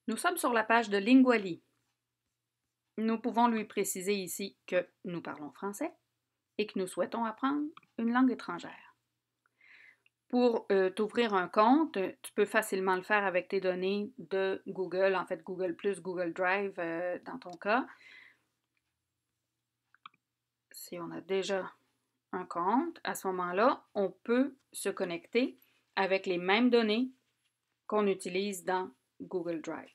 Nous sommes sur la page de Linguali. Nous pouvons lui préciser ici que nous parlons français et que nous souhaitons apprendre une langue étrangère. Pour t'ouvrir un compte, tu peux facilement le faire avec tes données de Google, en fait Google+, Google Drive dans ton cas. Si on a déjà un compte, à ce moment-là, on peut se connecter avec les mêmes données qu'on utilise dans Google Drive.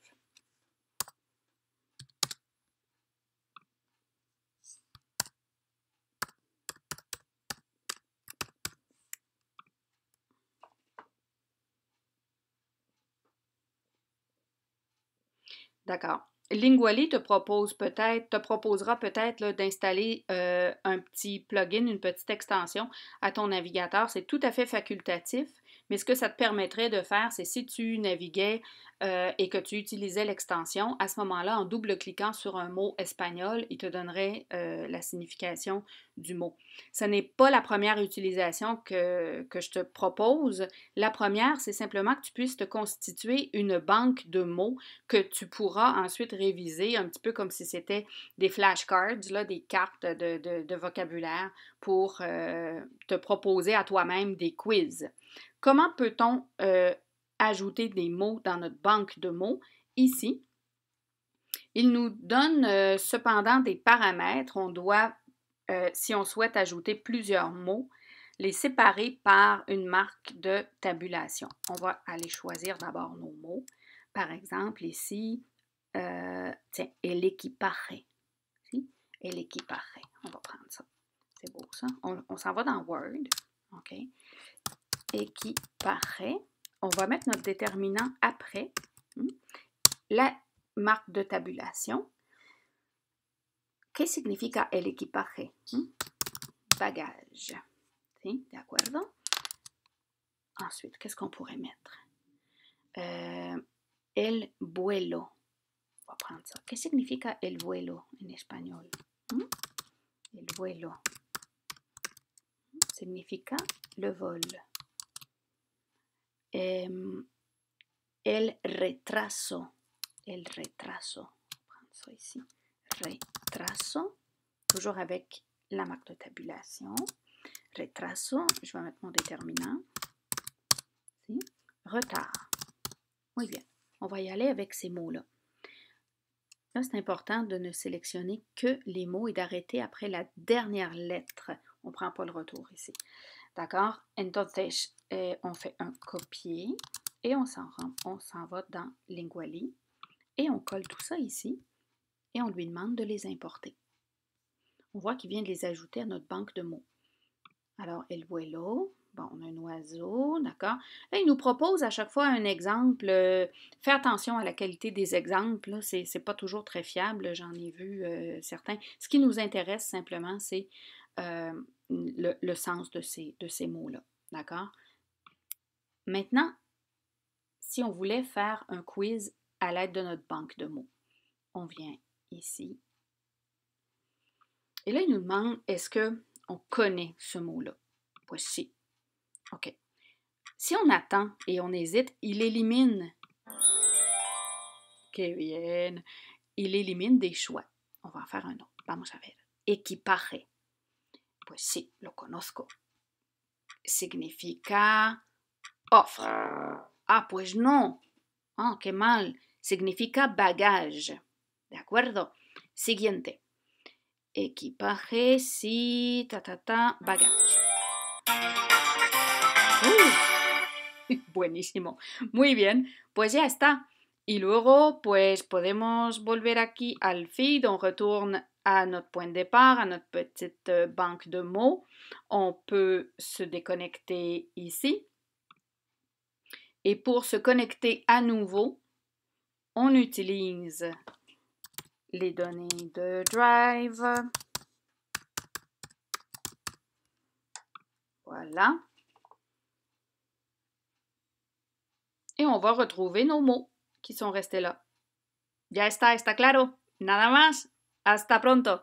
D'accord. Linguali te proposera peut-être d'installer un petit plugin, une petite extension à ton navigateur. C'est tout à fait facultatif, mais ce que ça te permettrait de faire, c'est si tu naviguais et que tu utilisais l'extension, à ce moment-là, en double-cliquant sur un mot espagnol, il te donnerait la signification du mot. Ce n'est pas la première utilisation que je te propose. La première, c'est simplement que tu puisses te constituer une banque de mots que tu pourras ensuite réviser, un petit peu comme si c'était des flashcards, là, des cartes de vocabulaire pour te proposer à toi-même des quiz. Comment peut-on ajouter des mots dans notre banque de mots? Ici, il nous donne cependant des paramètres. On doit, si on souhaite ajouter plusieurs mots, les séparer par une marque de tabulation. On va aller choisir d'abord nos mots. Par exemple, ici, tiens, el equipaje. ¿Sí? El equipaje. On va prendre ça. C'est beau, ça. On s'en va dans Word. OK. Equipaje. On va mettre notre déterminant après. La marque de tabulation. ¿Qué significa el equipaje? Bagage. ¿Sí? ¿De acuerdo? Ensuite, qu'est-ce qu'on pourrait mettre? El vuelo. On va prendre ça. ¿Qué significa el vuelo en espagnol? El vuelo. Significa le vol. El retraso. El retraso. On va prendre ça ici. Retraso. Toujours avec la marque de tabulation. Retraso. Je vais mettre mon déterminant. ¿Sí? Retard. Muy bien. On va y aller avec ces mots-là. Là, c'est important de ne sélectionner que les mots et d'arrêter après la dernière lettre. On ne prend pas le retour ici. D'accord? Entonces, on fait un copier et on s'en va dans Linguali et on colle tout ça ici et on lui demande de les importer. On voit qu'il vient de les ajouter à notre banque de mots. Alors, el vuelo, bon, on a un oiseau, d'accord? Là, il nous propose à chaque fois un exemple. Fais attention à la qualité des exemples, c'est pas toujours très fiable, j'en ai vu certains. Ce qui nous intéresse simplement, c'est le sens de ces mots-là, d'accord? Maintenant, si on voulait faire un quiz à l'aide de notre banque de mots, on vient ici. Et là, il nous demande, est-ce qu'on connaît ce mot-là? Pues si. OK. Si on attend et on hésite, il élimine. Que bien. Il élimine des choix. On va en faire un autre. Vamos a ver. Equipaje. Pues sí, lo conozco. Significa offre. Ah, pues no. Ah, qué mal. Significa bagage. ¿De acuerdo? Siguiente. Equipaje, sí, bagage. Buenísimo. Muy bien. Pues ya está. Y luego, pues podemos volver aquí al feed. On retourne à notre point de départ, à notre petite banque de mots. On peut se déconnecter ici. Et pour se connecter à nouveau, on utilise les données de Drive. Voilà. Et on va retrouver nos mots qui sont restés là. Ya está claro. Nada más. Hasta pronto.